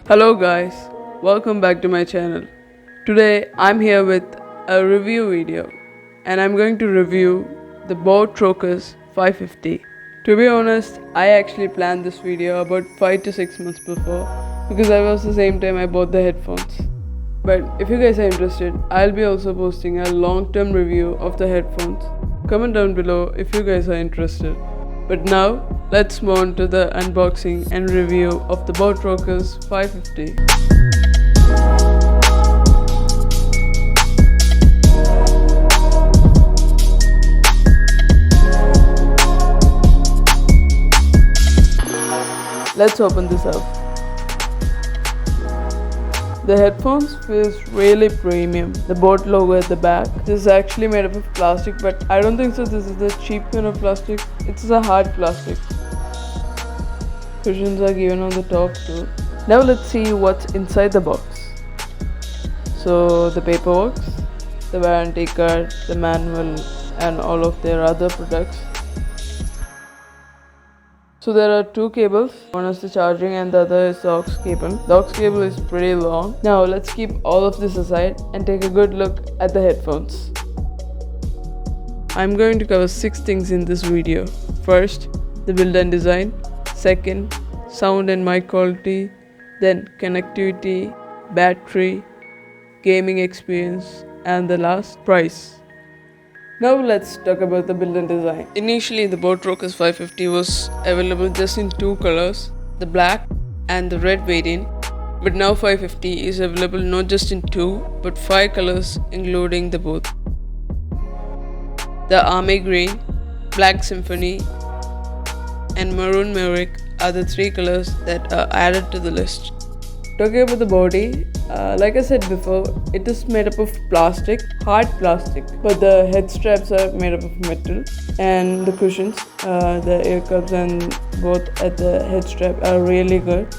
Hello guys, welcome back to my channel. Today I'm here with a review video and I'm going to review the Boat Trocus 550. To be honest, I actually planned this video about 5 to 6 months before because that was the same time I bought the headphones. But if you guys are interested, I'll be also posting a long-term review of the headphones. Comment down below if you guys are interested. But now, let's move on to the unboxing and review of the Boat Trocus 550. Let's open this up. The headphones feels really premium. The Boat logo at the back. This is actually made up of plastic, but I don't think so this is the cheap kind of plastic. It's a hard plastic. Cushions are given on the top too. Now let's see what's inside the box. So the paperwork, the warranty card, the manual and all of their other products. So there are two cables, one is the charging and the other is the aux cable. The aux cable is pretty long. Now let's keep all of this aside and take a good look at the headphones. I'm going to cover 6 things in this video. First, the build and design. Second, sound and mic quality. Then connectivity, battery, gaming experience, and the last, price. Now let's talk about the build and design. Initially the Boat Trocus 550 was available just in 2 colors, the black and the red variant. But now 550 is available not just in 2 but 5 colors including the both. The Army Green, Black Symphony and Maroon Maverick are the 3 colors that are added to the list. Talking about the body, like I said before, it is made up of plastic, hard plastic, but the head straps are made up of metal, and the cushions, the ear cups and both at the head strap are really good.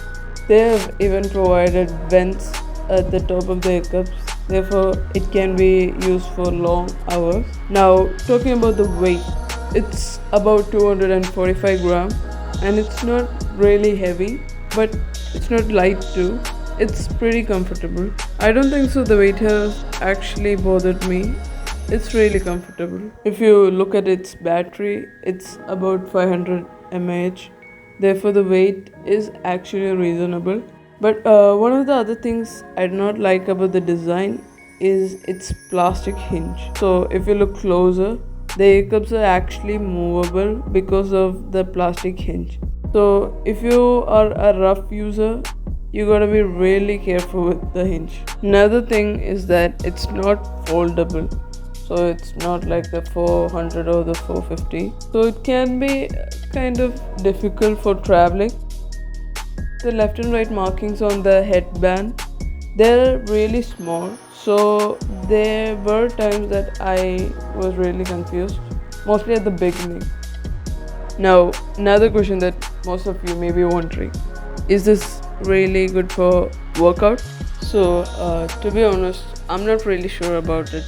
They have even provided vents at the top of the ear cups, therefore it can be used for long hours. Now talking about the weight, it's about 245 grams and it's not really heavy, but it's not light too. It's pretty comfortable. I don't think so the weight has actually bothered me. It's really comfortable. If you look at its battery, it's about 500 mAh. Therefore the weight is actually reasonable. But one of the other things I do not like about the design is its plastic hinge. So if you look closer, the ear cups are actually movable because of the plastic hinge. So if you are a rough user, you gotta be really careful with the hinge. Another thing is that it's not foldable. So it's not like the 400 or the 450. So it can be kind of difficult for traveling. The left and right markings on the headband, they're really small. So there were times that I was really confused, mostly at the beginning. Now, another question that most of you may be wondering, is this really good for workout? So, to be honest, I'm not really sure about it.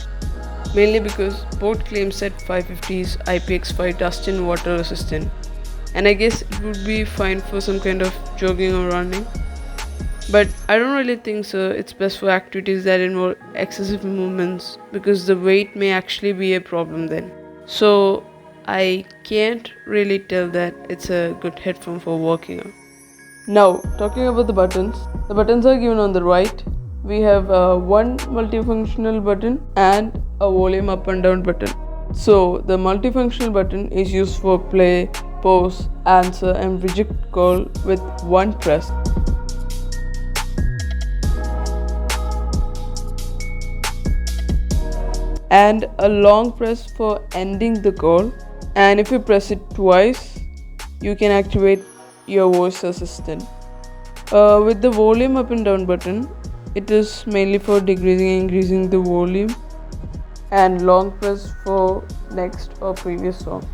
Mainly because Boat claims that 550 is IPX5 dust and water resistant. And I guess it would be fine for some kind of jogging or running. But I don't really think so. It's best for activities that involve excessive movements because the weight may actually be a problem then. So, I can't really tell that it's a good headphone for working out. Now, talking about the buttons are given on the right. We have one multifunctional button and a volume up and down button. So, the multifunctional button is used for play, pause, answer and reject call with one press. And a long press for ending the call. And if you press it twice, you can activate your voice assistant. With the volume up and down button, it is mainly for decreasing and increasing the volume, and long press for next or previous song.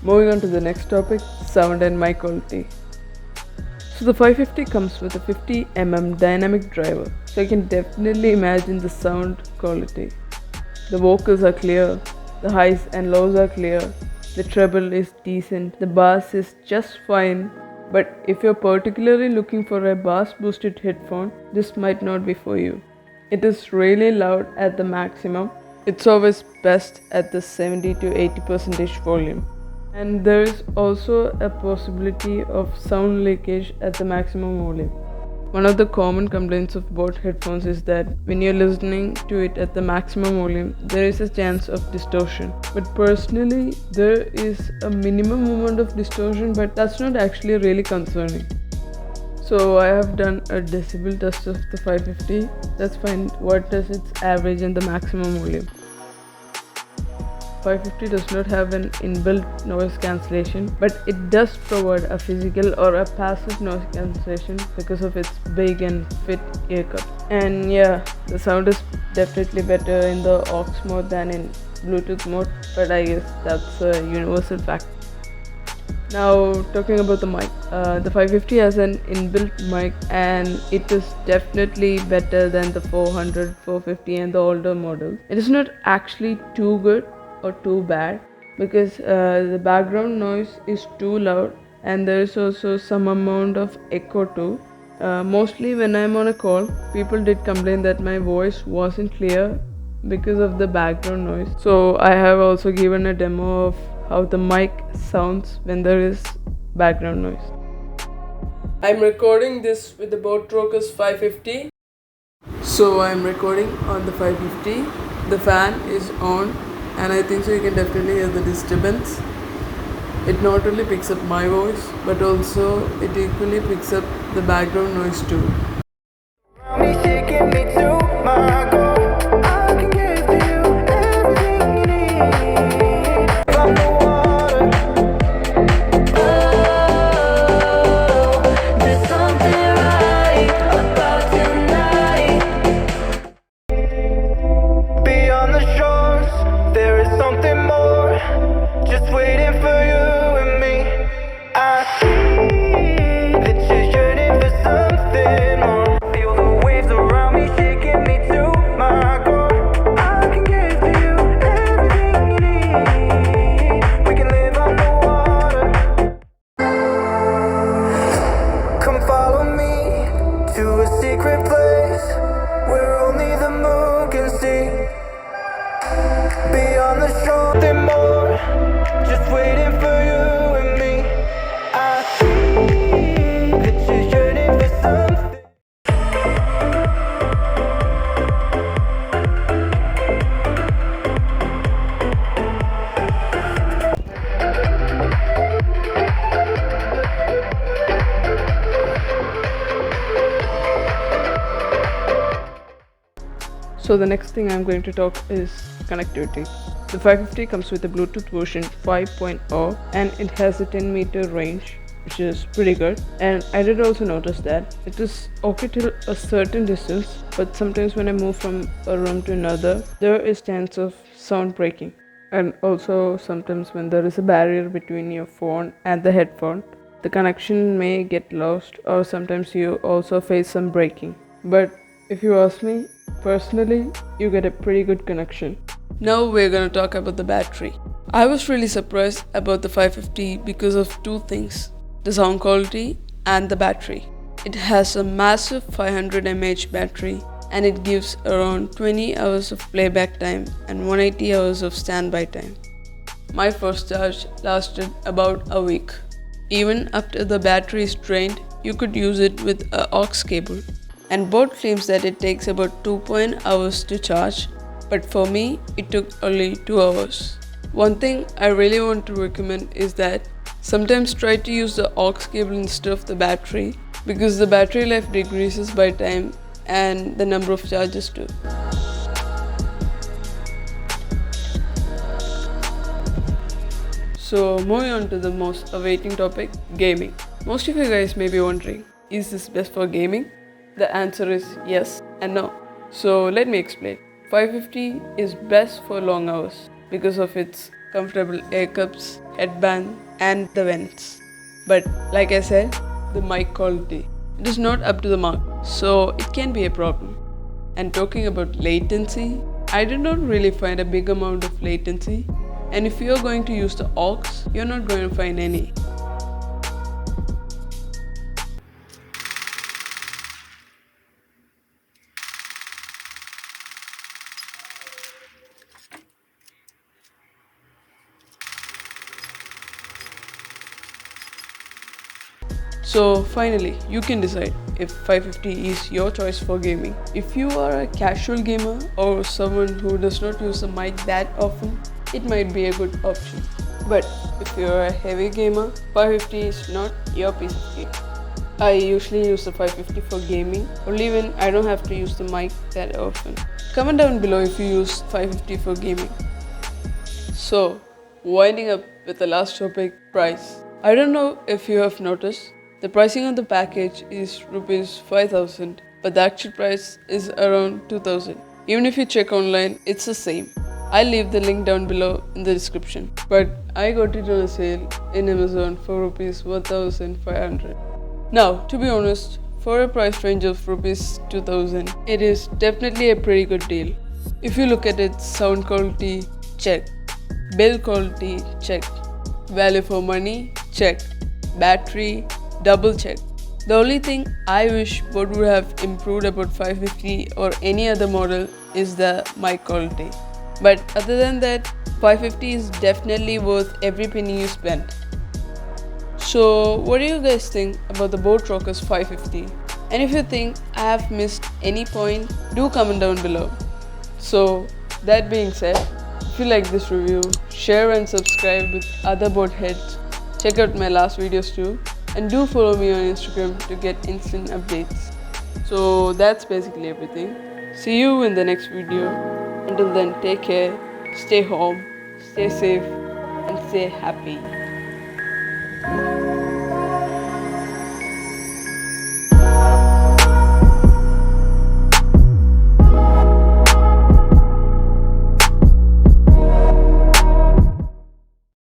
Moving on to the next topic, sound and mic quality. So the 550 comes with a 50 mm dynamic driver, so you can definitely imagine the sound quality. The vocals are clear, the highs and lows are clear, the treble is decent, the bass is just fine, But if you're particularly looking for a bass boosted headphone, this might not be for you. It is really loud at the maximum. It's always best at the 70 to 80% volume. And there is also a possibility of sound leakage at the maximum volume. One of the common complaints of both headphones is that when you're listening to it at the maximum volume, there is a chance of distortion. But personally, there is a minimum amount of distortion, but that's not actually really concerning. So I have done a decibel test of the 550. Let's find what is its average and the maximum volume. 550 does not have an inbuilt noise cancellation, but it does provide a physical or a passive noise cancellation because of its big and fit ear cup. And yeah, the sound is definitely better in the aux mode than in Bluetooth mode, but I guess that's a universal fact. Now talking about the mic, the 550 has an inbuilt mic and it is definitely better than the 400, 450 and the older models. It is not actually too good or too bad because the background noise is too loud and there is also some amount of echo too. Mostly when I'm on a call, people did complain that my voice wasn't clear because of the background noise. So I have also given a demo of how the mic sounds when there is background noise. I'm recording this with the Boat Rockers 550. So I'm recording on the 550. The fan is on and I think so you can definitely hear the disturbance. It not only picks up my voice but also it equally picks up the background noise too. So the next thing I'm going to talk is connectivity. The 550 comes with a Bluetooth version 5.0 and it has a 10-meter range, which is pretty good. And I did also notice that it is okay till a certain distance, but sometimes when I move from a room to another, there is chance of sound breaking. And also sometimes when there is a barrier between your phone and the headphone, the connection may get lost or sometimes you also face some breaking. But if you ask me, personally, you get a pretty good connection. Now we're gonna talk about the battery. I was really surprised about the 550 because of two things: the sound quality and the battery. It has a massive 500 mAh battery and it gives around 20 hours of playback time and 180 hours of standby time. My first charge lasted about a week. Even after the battery is drained, you could use it with an aux cable. And both claims that it takes about 2 hours to charge, but for me it took only 2 hours. One thing I really want to recommend is that sometimes try to use the aux cable instead of the battery because the battery life decreases by time and the number of charges too. So moving on to the most awaiting topic, gaming. Most of you guys may be wondering, is this best for gaming? The answer is yes and no. So let me explain. 550 is best for long hours because of its comfortable ear cups, headband and the vents. But like I said, the mic quality, it is not up to the mark, so it can be a problem. And talking about latency, I did not really find a big amount of latency, and if you are going to use the aux, you're not going to find any. So finally, you can decide if 550 is your choice for gaming. If you are a casual gamer or someone who does not use the mic that often, it might be a good option. But if you are a heavy gamer, 550 is not your piece of cake. I usually use the 550 for gaming, only when I don't have to use the mic that often. Comment down below if you use 550 for gaming. So, winding up with the last topic, price. I don't know if you have noticed, the pricing on the package is rupees 5000, but the actual price is around 2000. Even if you check online, it's the same. I'll leave the link down below in the description. But I got it on a sale in Amazon for rupees 1500. Now, to be honest, for a price range of rupees 2000, it is definitely a pretty good deal. If you look at its sound quality, check. Build quality, check. Value for money, check. Battery, double check. The only thing I wish both would have improved about 550 or any other model is the mic quality. But other than that, 550 is definitely worth every penny you spend. So what do you guys think about the Boat Rockers 550? And if you think I have missed any point, do comment down below. So that being said, if you like this review, share and subscribe with other boat heads. Check out my last videos too. And do follow me on Instagram to get instant updates. So that's basically everything. See you in the next video. Until then, take care, stay home, stay safe, and stay happy.